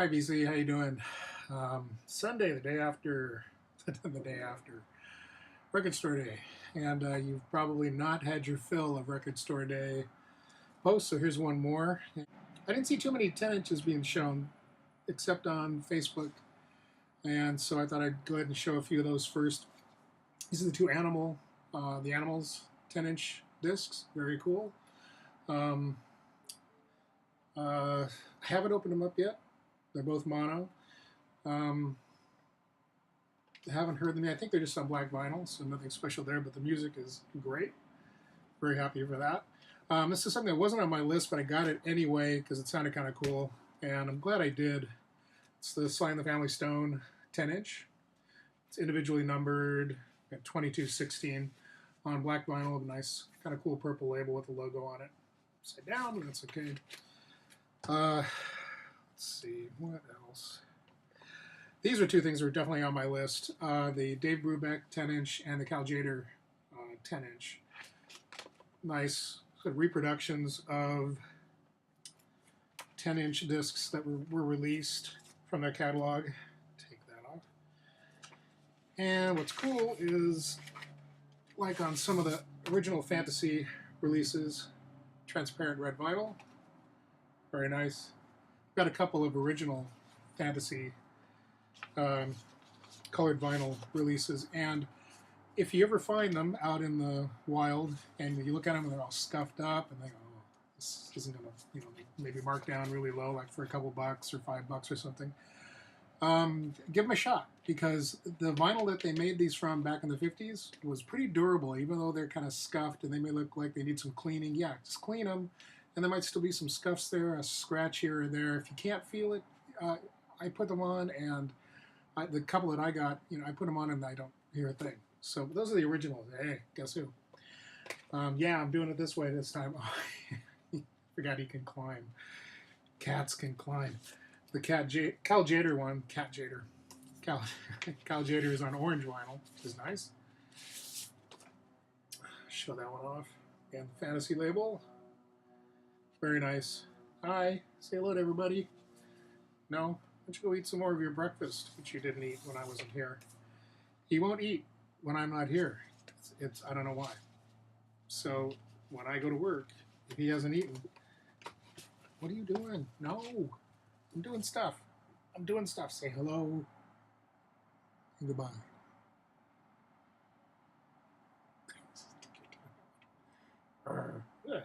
Hi BC, how you doing? Sunday, the day after, the day after Record Store Day, and you've probably not had your fill of Record Store Day posts. So here's one more. I didn't see too many 10 inches being shown, except on Facebook, and so I thought I'd go ahead and show a few of those first. These are the the Animals 10-inch discs. Very cool. Um, I haven't opened them up yet. They're both mono. Um, haven't heard them yet. I think they're just on black vinyl, so nothing special there, but the music is great. Very happy for that. This is something that wasn't on my list, but I got it anyway because it sounded kind of cool, and I'm glad I did. It's the Sly and the Family Stone 10-inch. It's individually numbered at 2216 on black vinyl with a nice, kind of cool purple label with the logo on it. Upside down, but that's okay. Let's see, what else? These are two things that are definitely on my list. The Dave Brubeck 10-inch and the Cal Jader 10-inch. Nice sort of reproductions of 10-inch discs that were released from their catalog. Take that off. And what's cool is, like on some of the original Fantasy releases, transparent red vinyl. Very nice. Got a couple of original Fantasy colored vinyl releases, and if you ever find them out in the wild and you look at them and they're all scuffed up and they go, oh, this isn't gonna, maybe mark down really low, like for a couple bucks or $5 or something, give them a shot, because the vinyl that they made these from back in the 50s was pretty durable, even though they're kind of scuffed and they may look like they need some cleaning. Yeah, just clean them, and there might still be some scuffs there, a scratch here or there. If you can't feel it, I put them on, and the couple that I got, I put them on and I don't hear a thing. So those are the originals. Hey, guess who? Yeah, I'm doing it this way this time. Oh, forgot he can climb. Cats can climb. The Cal Jader one, Cal Jader is on orange vinyl, which is nice. Show that one off. And the Fantasy label. Very nice. Hi, say hello to everybody. No? Why don't you go eat some more of your breakfast, which you didn't eat when I wasn't here. He won't eat when I'm not here. It's I don't know why. So when I go to work, if he hasn't eaten, what are you doing? No, I'm doing stuff. I'm doing stuff. Say hello and goodbye. Yeah.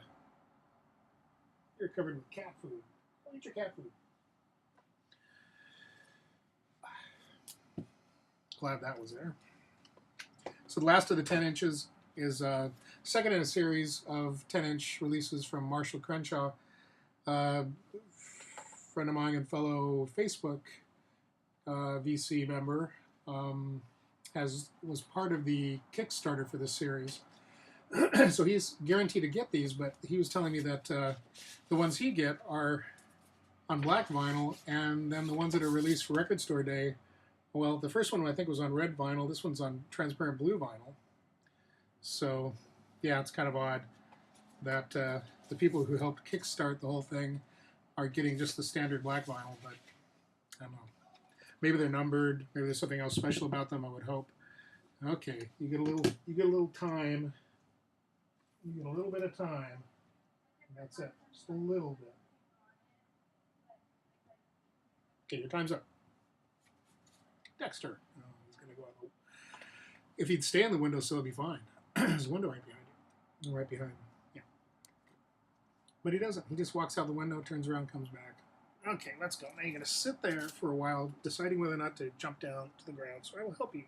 You're covered with cat food. Don't eat your cat food. Glad that was there. So the last of the 10 inches is second in a series of 10-inch releases from Marshall Crenshaw, friend of mine and fellow Facebook VC member, was part of the Kickstarter for this series. So he's guaranteed to get these, but he was telling me that the ones he get are on black vinyl, and then the ones that are released for Record Store Day, well, the first one I think was on red vinyl. This one's on transparent blue vinyl. So, yeah, it's kind of odd that the people who helped kickstart the whole thing are getting just the standard black vinyl, but I don't know. Maybe they're numbered. Maybe there's something else special about them, I would hope. Okay, you get a little time. You get a little bit of time, and that's it. Just a little bit. Okay, your time's up. Dexter. Oh, he's going to go out. If he'd stay in the window, so it'd be fine. There's a window right behind him. Right behind him. Yeah. But he doesn't. He just walks out the window, turns around, comes back. Okay, let's go. Now you're going to sit there for a while, deciding whether or not to jump down to the ground. So I will help you.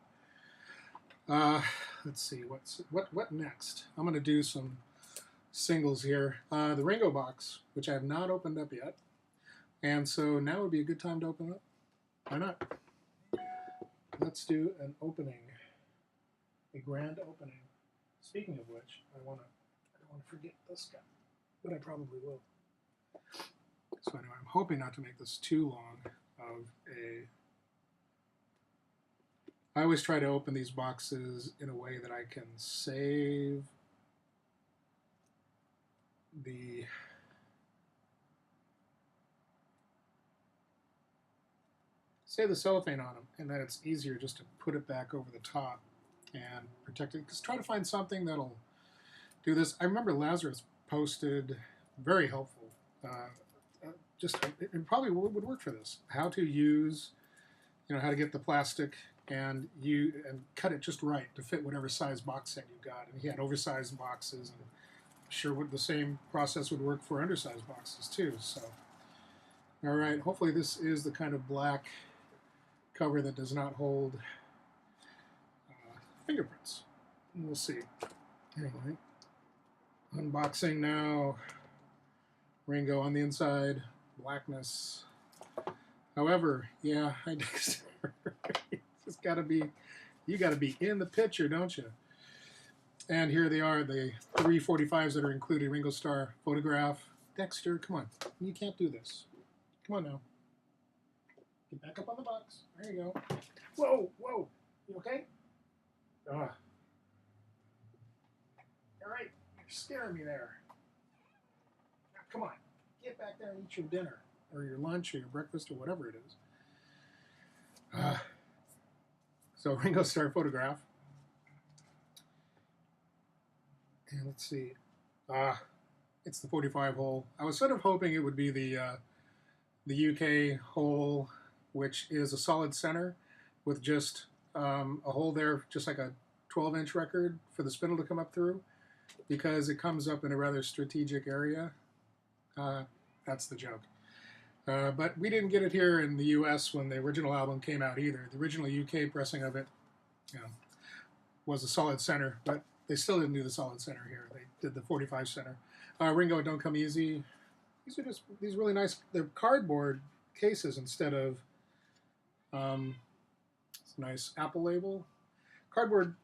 Let's see. What next? I'm going to do some singles here. The Ringo box, which I have not opened up yet. And so now would be a good time to open up. Why not? Let's do an opening, a grand opening. Speaking of which, I don't want to forget this guy, but I probably will. So anyway, I'm hoping not to make this too long I always try to open these boxes in a way that I can save the save the cellophane on them, and then it's easier just to put it back over the top and protect it. Because try to find something that'll do this. I remember Lazarus posted, very helpful, it probably would work for this, how to use, how to get the plastic and cut it just right to fit whatever size box set you got. And he had oversized boxes, and I'm sure the same process would work for undersized boxes too. So, all right, hopefully this is the kind of black cover that does not hold fingerprints. We'll see. Anyway, unboxing now. Ringo on the inside, blackness. However, yeah, Dexter. It's gotta be, you gotta be in the picture, don't you? And here they are, the 345s that are included. Ringo Starr photograph. Dexter, come on, you can't do this. Come on now. Get back up on the box. There you go. Whoa, whoa. You okay? All right, you're scaring me there. Now, come on, get back there and eat your dinner, or your lunch, or your breakfast, or whatever it is. So Ringo Starr photograph. And let's see. It's the 45 hole. I was sort of hoping it would be the UK hole, which is a solid center with just a hole there, just like a 12-inch record for the spindle to come up through, because it comes up in a rather strategic area. That's the joke. But we didn't get it here in the US when the original album came out either. The original UK pressing of it, was a solid center, but they still didn't do the solid center here. They did the 45 center. Ringo, Don't Come Easy. These are just these really nice. They're cardboard cases instead of it's a nice Apple label. Cardboard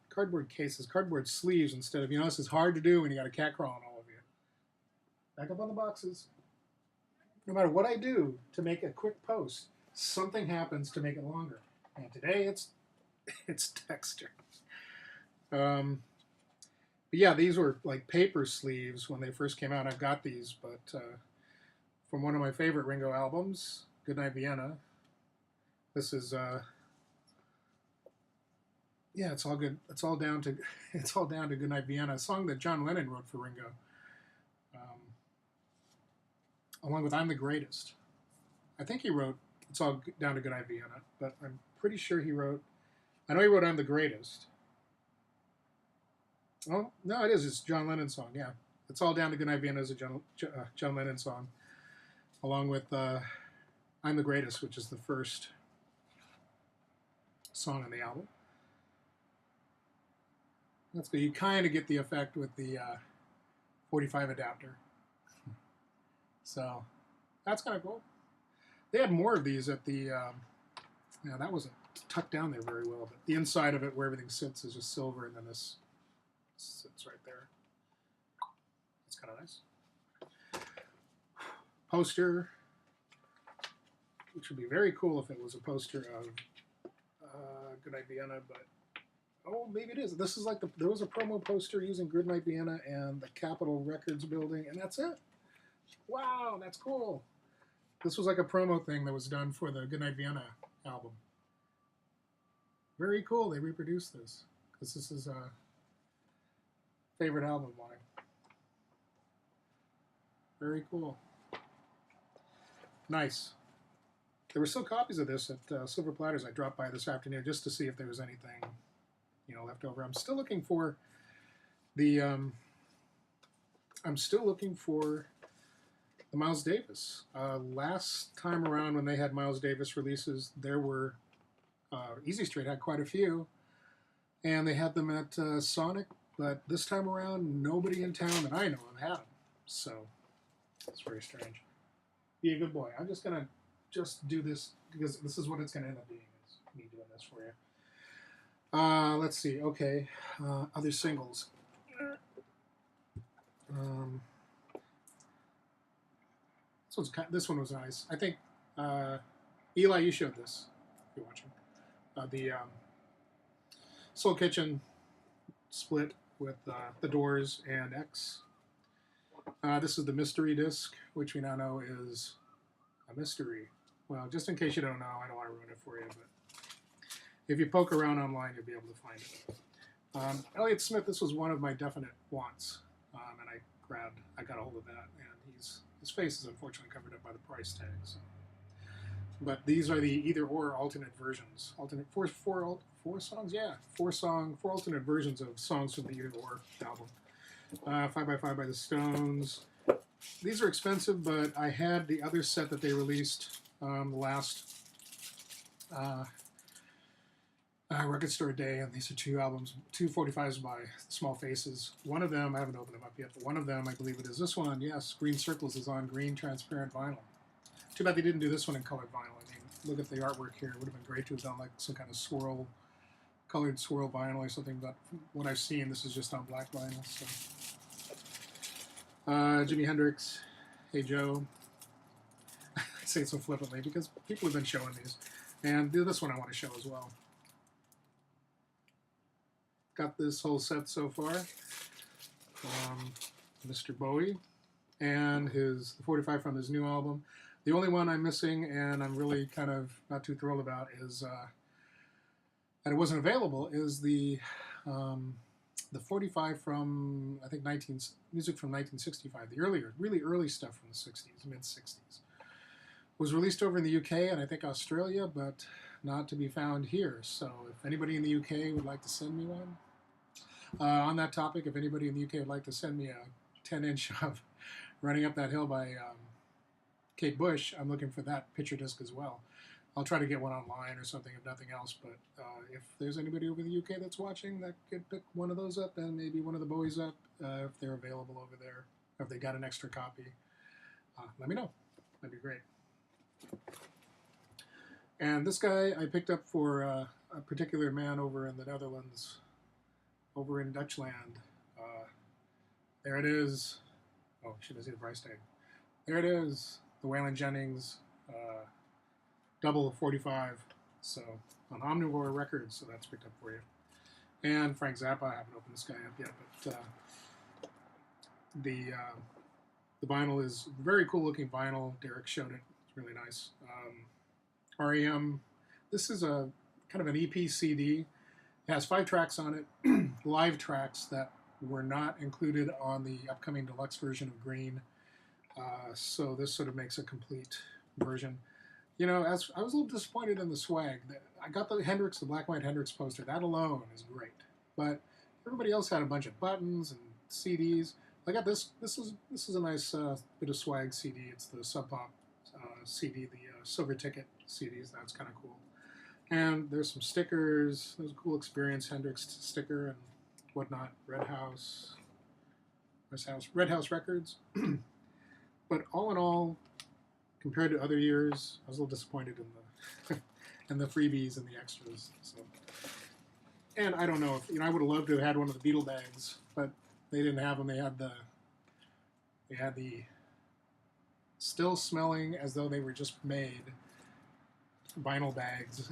cases, cardboard sleeves instead of, this is hard to do when you got a cat crawling all over you. Back up on the boxes. No matter what I do to make a quick post, something happens to make it longer. And today it's Dexter. But yeah, these were like paper sleeves when they first came out. I've got these, but from one of my favorite Ringo albums, Goodnight Vienna. This is yeah, it's all good. It's all down to Goodnight Vienna, a song that John Lennon wrote for Ringo, along with I'm the Greatest. I think he wrote It's All Down to Goodnight Vienna, but I'm pretty sure I know he wrote I'm the Greatest. Oh, no, it is. It's John Lennon's song, yeah. It's All Down to Goodnight Vienna is a John Lennon song, along with I'm the Greatest, which is the first song on the album. That's good. You kind of get the effect with the 45 adapter. So that's kind of cool. They had more of these at the, that wasn't tucked down there very well, but the inside of it where everything sits is just silver, and then this sits right there. It's kind of nice. Poster, which would be very cool if it was a poster of Goodnight Vienna, but oh, maybe it is. This is like there was a promo poster using Goodnight Vienna and the Capitol Records building, and that's it. Wow, that's cool. This was like a promo thing that was done for the Goodnight Vienna album. Very cool. They reproduced this because this is a favorite album of mine. Very cool. Nice. There were still copies of this at Silver Platters. I dropped by this afternoon just to see if there was anything, left over. I'm still looking for the Miles Davis. Last time around when they had Miles Davis releases, there were Easy Street had quite a few, and they had them at Sonic. But this time around, nobody in town that I know of had them. So it's very strange. Be a good boy. I'm just gonna do this because this is what it's gonna end up being. Is me doing this for you. Let's see. Okay, other singles. This one was nice. I think Eli, you showed this. If you're watching the Soul Kitchen split with the Doors and X. This is the mystery disc, which we now know is a mystery. well, just in case you don't know, I don't want to ruin it for you, but if you poke around online, you'll be able to find it. Elliott Smith, this was one of my definite wants, and I got a hold of that, and his face is unfortunately covered up by the price tag. So. But these are the either/or alternate versions. Alternate four songs, yeah, four alternate versions of songs from the either/or album. 5x5 by the Stones. These are expensive, but I had the other set that they released last Record Store Day, and these are two albums, two 45s by Small Faces. One of them, I haven't opened them up yet, but one of them, I believe it is this one. Yes, Green Circles is on green transparent vinyl. Too bad they didn't do this one in colored vinyl. I mean, look at the artwork here. It would have been great to have done like some kind of colored swirl vinyl or something, but from what I've seen, this is just on black vinyl. So. Jimi Hendrix, Hey Joe. I say it so flippantly because people have been showing these. And this one I want to show as well. Got this whole set so far. Mr. Bowie and the 45 from his new album. The only one I'm missing, and I'm really kind of not too thrilled about, is that it wasn't available, is the 45 from, I think, music from 1965, the really early stuff from the 60s, mid-60s. Was released over in the UK and I think Australia, but not to be found here. So if anybody in the UK would like to send me one, on that topic, if anybody in the UK would like to send me a 10-inch of Running Up That Hill by Kate Bush, I'm looking for that picture disc as well. I'll try to get one online or something, if nothing else, but if there's anybody over the UK that's watching that could pick one of those up, and maybe one of the Bowies up, if they're available over there, or if they got an extra copy, let me know. That'd be great. And this guy I picked up for a particular man over in the Netherlands, over in Dutchland. There it is. Oh, should I see the price tag? There it is. The Waylon Jennings double 45. So on Omnivore Records, so that's picked up for you. And Frank Zappa, I haven't opened this guy up yet, but the vinyl is very cool looking vinyl. Derek showed it. It's really nice. REM. This is a kind of an EP CD. It has 5 tracks on it, live tracks that were not included on the upcoming deluxe version of Green. So this sort of makes a complete version. You know, as I was a little disappointed in the swag. I got the Black and White Hendrix poster. That alone is great. But everybody else had a bunch of buttons and CDs. I got this. This is a nice bit of swag CD. It's the Sub Pop CD, the Silver Ticket CDs. That's kind of cool. And there's some stickers. There's a cool Experience Hendrix sticker and whatnot. Red House Records. But all in all, compared to other years, I was a little disappointed in the and the freebies and the extras. So, and I don't know if I would have loved to have had one of the Beetle bags, but they didn't have them. They had the still smelling as though they were just made vinyl bags.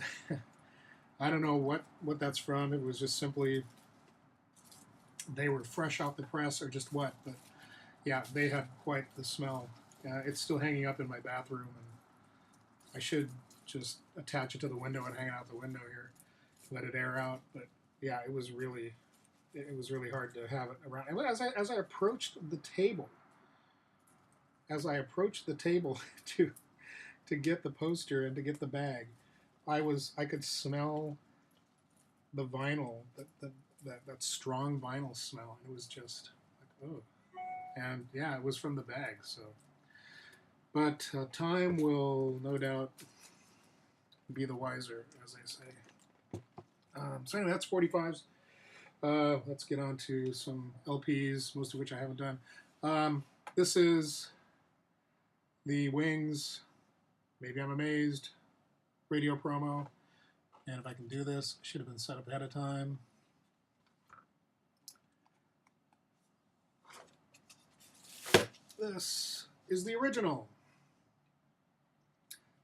I don't know what that's from. It was just simply they were fresh off the press or just what, but yeah, they had quite the smell. It's still hanging up in my bathroom, and I should just attach it to the window and hang it out the window here, let it air out. But yeah, it was really hard to have it around. And as I approached the table, to get the poster and to get the bag, I could smell the vinyl, that strong vinyl smell, and it was just like, oh. And yeah, it was from the bag. So, but time will no doubt be the wiser, as they say. So anyway, that's 45s. Let's get on to some LPs, most of which I haven't done. This is the Wings, Maybe I'm Amazed, radio promo. And if I can do this, it should have been set up ahead of time. This is the original.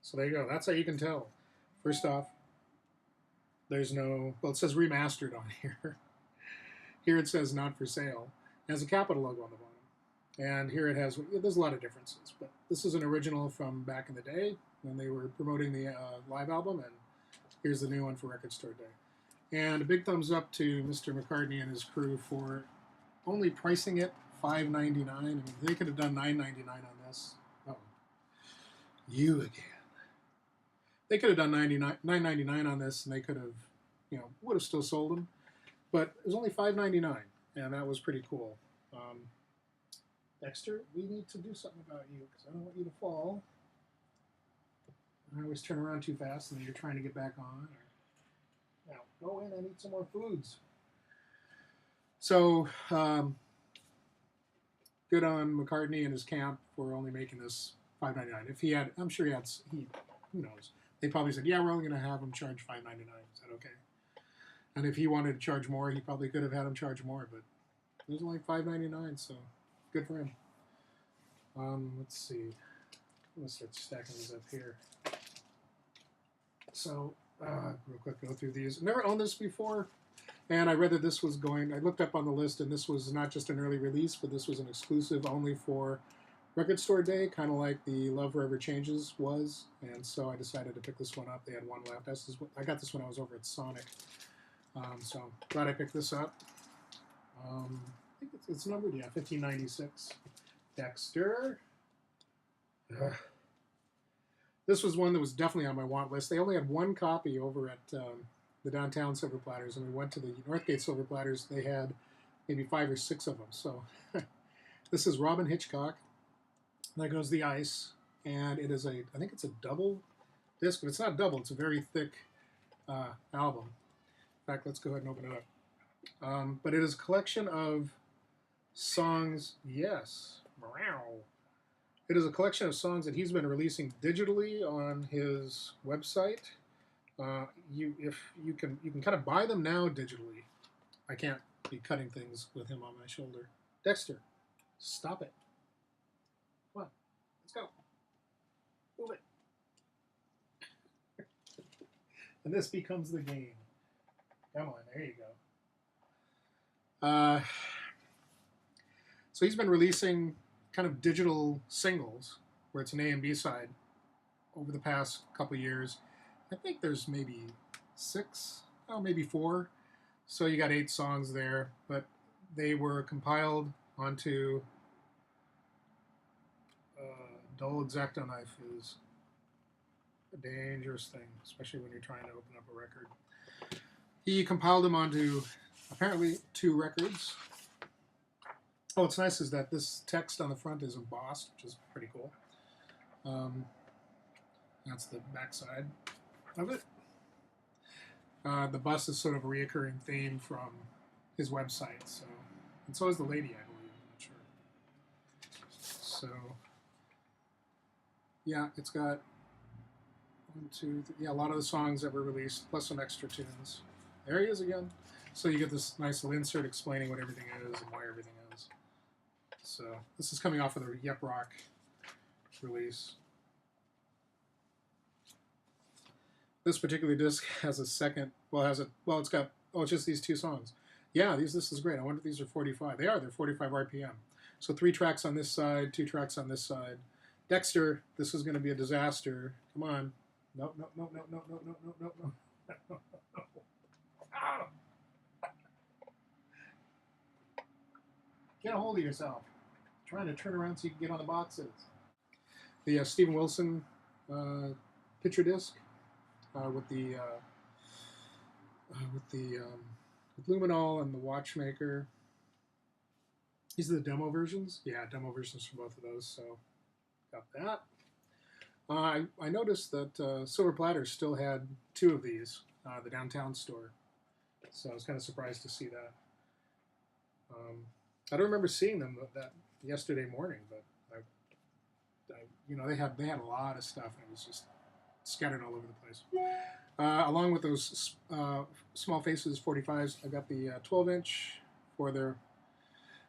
So there you go. That's how you can tell. First off, there's no, well, it says remastered on here. Here it says not for sale. It has a Capitol logo on the bottom. And here it has, there's a lot of differences, but this is an original from back in the day when they were promoting the live album, and here's the new one for Record Store Day. And a big thumbs up to Mr. McCartney and his crew for only pricing it $5.99. I mean, they could have done $9.99 on this. Oh, you again. They could have done $9.99 on this, and they could have, would have still sold them. But it was only $5.99, and that was pretty cool. Dexter, we need to do something about you because I don't want you to fall. I always turn around too fast, and then you're trying to get back on. Now, go in. I need some more foods. So, good on McCartney and his camp for only making this $5.99. If he had, I'm sure who knows? They probably said, yeah, we're only going to have him charge $5.99. Is that okay? And if he wanted to charge more, he probably could have had him charge more, but it was only $5.99, so good for him. Let's see. I'm going to start stacking these up here. So, real quick, go through these. Never owned this before, and I read that this was going, I looked up on the list, and this was not just an early release, but this was an exclusive only for Record Store Day, kind of like the Love Forever Changes was, and so I decided to pick this one up. They had one left. I got this when I was over at Sonic, so glad I picked this up. I think it's numbered, yeah, 1596. Dexter. This was one that was definitely on my want list. They only had one copy over at the downtown Silver Platters, and we went to the Northgate Silver Platters. They had maybe 5 or 6 of them. So this is Robin Hitchcock. There goes the ice, and it is I think it's a double disc, but it's not double. It's a very thick album. In fact, let's go ahead and open it up. But it is a collection of songs. Yes, meow. It is a collection of songs that he's been releasing digitally on his website. You can kind of buy them now digitally. I can't be cutting things with him on my shoulder. Dexter, stop it. Come on, let's go. Move it. And this becomes the game. Come on, there you go. So he's been releasing kind of digital singles where it's an A and B side over the past couple of years. I think there's maybe 6, maybe 4. So you got 8 songs there, but they were compiled onto dull X-Acto knife is a dangerous thing, especially when you're trying to open up a record. He compiled them onto apparently 2 records. Oh, what's nice is that this text on the front is embossed, which is pretty cool. That's the back side of it. The bus is sort of a reoccurring theme from his website, and so is the lady, I believe. I'm not sure. So, yeah, it's got 1, 2, 3, a lot of the songs that were released, plus some extra tunes. There he is again. So you get this nice little insert explaining what everything is and why everything is. So this is coming off of the Yep Rock release. This particular disc has a second, it's just these 2 songs. Yeah, this is great. I wonder if these are 45. They are. They're 45 RPM. So 3 tracks on this side, 2 tracks on this side. Dexter, this is going to be a disaster. Come on. No. Get a hold of yourself. Trying to turn around so you can get on the boxes. The Steven Wilson picture disc with Luminol and the Watchmaker. These are the demo versions. Yeah, demo versions for both of those. So got that. I noticed that Silver Platters still had 2 of these, the downtown store. So I was kind of surprised to see that. I don't remember seeing them that yesterday morning, but they had a lot of stuff, and it was just scattered all over the place. Along with those Small Faces 45s, I got the 12-inch for their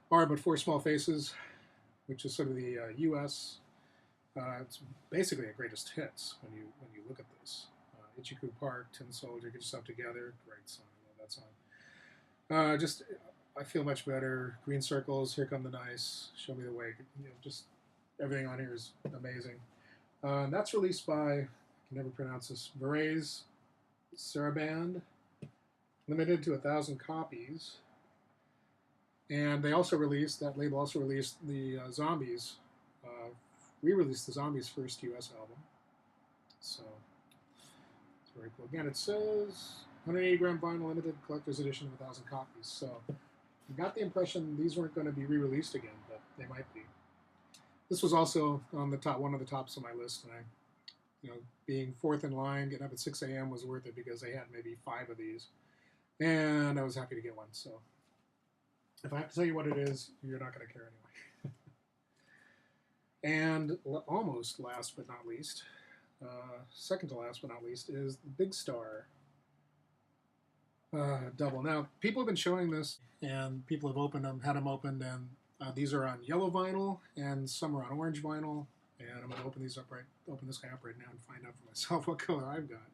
but 4 Small Faces, which is sort of the U.S. It's basically a greatest hits when you look at this. Ichiku Park, Tin Soldier, Get Yourself Together, great song. I love that song. I feel much better. Green circles, here come the nice, show me the way. You know, just everything on here is amazing. And that's released by, I can never pronounce this, Varese Sarabande, limited to 1,000 copies. And they also released, that label also released the Zombies, re-released the Zombies' first US album. So, it's very cool. Again, it says 180 gram vinyl, limited collector's edition of 1,000 copies. So, I got the impression these weren't going to be re-released again, but they might be. This was also on the top, one of the tops of my list, and I, you know, being fourth in line, getting up at 6 a.m. was worth it because they had maybe 5 of these, and I was happy to get one. So, if I have to tell you what it is, you're not going to care anyway. And almost last but not least, second to last but not least, is the Big Star double. Now, people have been showing this, and people have opened them, had them opened, and these are on yellow vinyl, and some are on orange vinyl. And I'm going to open this guy up right now and find out for myself what color I've got.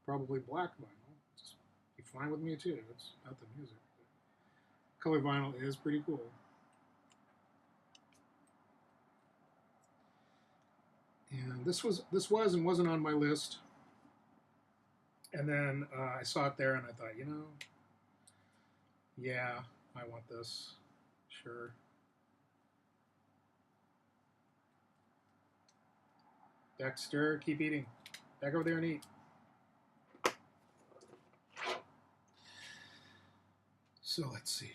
Probably black vinyl. Just be fine with me too. It's about the music. But color vinyl is pretty cool. And this was and wasn't on my list. And then I saw it there, and I thought, you know, yeah, I want this. Sure. Dexter, keep eating. Back over there and eat. So let's see.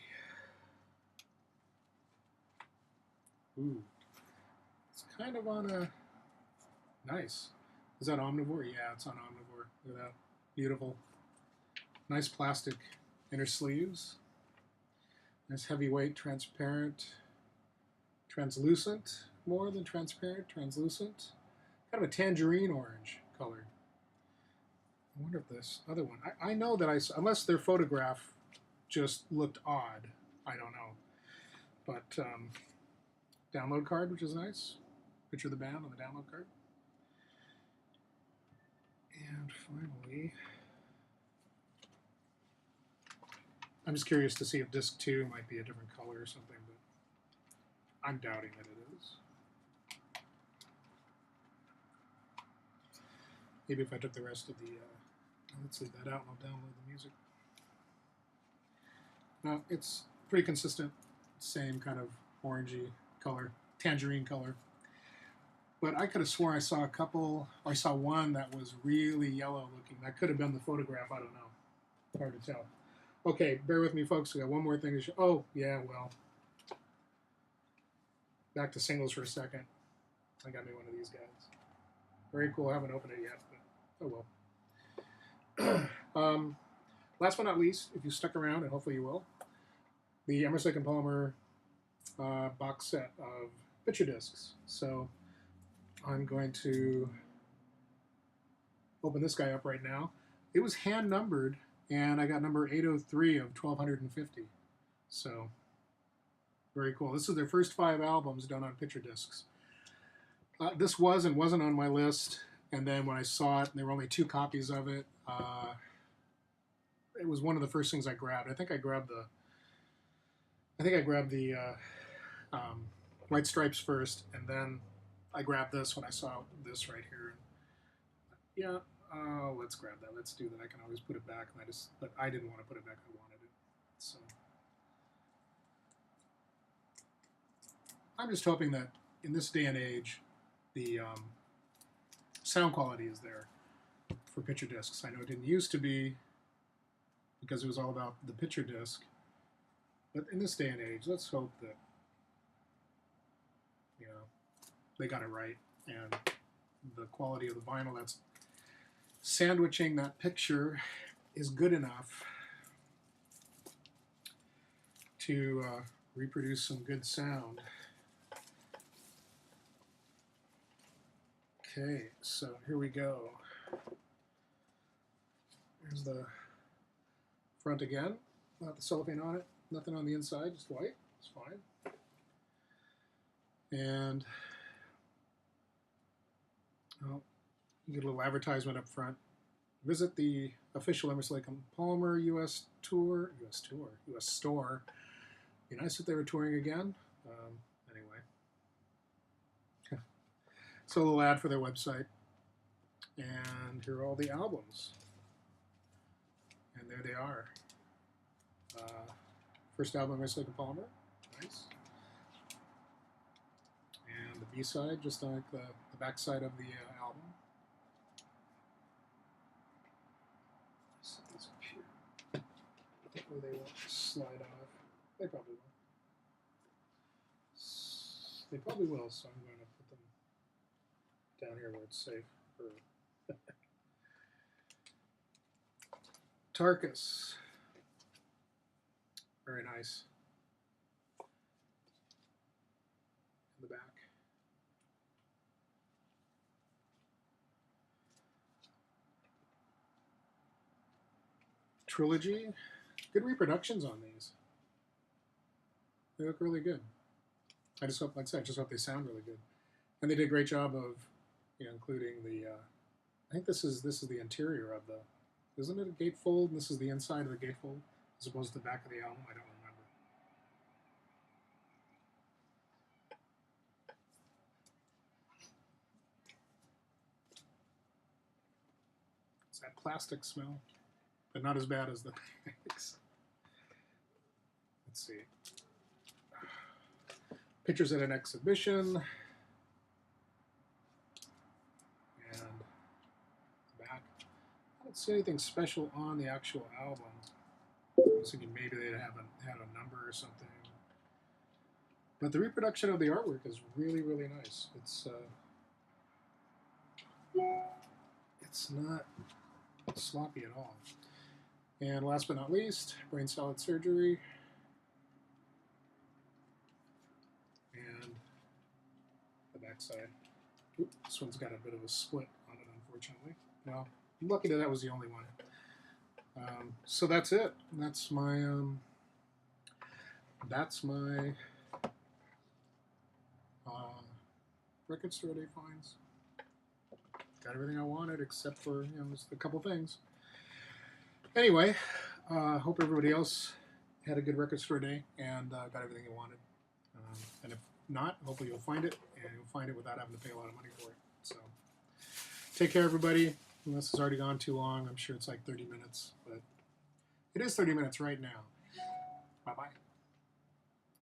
Ooh. It's kind of on a... Nice. Is that omnivore? Yeah, it's on omnivore. Look at that. Beautiful. Nice plastic inner sleeves. Nice heavyweight, transparent, translucent. More than transparent, translucent. Kind of a tangerine orange color. I wonder if this other one... I know that unless their photograph just looked odd, I don't know. But download card, which is nice. Picture of the band on the download card. And finally, I'm just curious to see if disc 2 might be a different color or something, but I'm doubting that it is. Maybe if I took the rest of the, let's leave that out and I'll download the music. Now, it's pretty consistent, same kind of orangey color, tangerine color. But I could have sworn I saw a couple, or I saw one that was really yellow looking. That could have been the photograph, I don't know. Hard to tell. Okay, bear with me, folks. We got one more thing to show. Oh, yeah, well. Back to singles for a second. I got me one of these guys. Very cool. I haven't opened it yet, but oh well. Last but not least, if you stuck around, and hopefully you will, the Emerson & Palmer box set of picture discs. So I'm going to open this guy up right now. It was hand numbered, and I got number 803 of 1,250. So very cool. This is their first 5 albums done on picture discs. This was and wasn't on my list, and then when I saw it, and there were only 2 copies of it. It was one of the first things I grabbed. I think I grabbed the White Stripes first, and then I grabbed this when I saw this right here. Yeah, let's grab that. Let's do that. I can always put it back, but I didn't want to put it back. I wanted it. So I'm just hoping that in this day and age, the sound quality is there for picture discs. I know it didn't used to be because it was all about the picture disc. But in this day and age, let's hope that, you know, they got it right, and the quality of the vinyl that's sandwiching that picture is good enough to reproduce some good sound. Okay, so here we go. Here's the front again. Not the cellophane on it. Nothing on the inside, just white. It's fine. And oh, you get a little advertisement up front. Visit the official Emerson Lake & Palmer US store Be nice if they were touring again. Anyway. So a little ad for their website. And here are all the albums. And there they are. First album, Wrestling Palmer. Nice. And the B-side, just like the back side of the album. So these up here. Hopefully they won't slide off. They probably will. They probably will, so I'm going to put them down here where it's safe. Tarkus. Very nice. In the back. Trilogy. Good reproductions on these. They look really good. I just hope, like I said, I just hope they sound really good. And they did a great job of, including the. I think this is the interior of the. Isn't it a gatefold? And this is the inside of the gatefold, as opposed to the back of the album. I don't remember. It's that plastic smell, but not as bad as the bags. Let's see. Pictures at an exhibition. And back. I don't see anything special on the actual album. I was thinking maybe they'd had a number or something. But the reproduction of the artwork is really, really nice. It's not sloppy at all. And last but not least, brain salad surgery. And the backside. Oops, this one's got a bit of a split on it, unfortunately. Well, I'm lucky that was the only one. So that's it. That's my record store day finds. Got everything I wanted except for just a couple things. Anyway, hope everybody else had a good record store day and got everything you wanted. And if not, hopefully you'll find it, and you'll find it without having to pay a lot of money for it. So take care, everybody. This has already gone too long. I'm sure it's like 30 minutes, but it is 30 minutes right now. Bye-bye.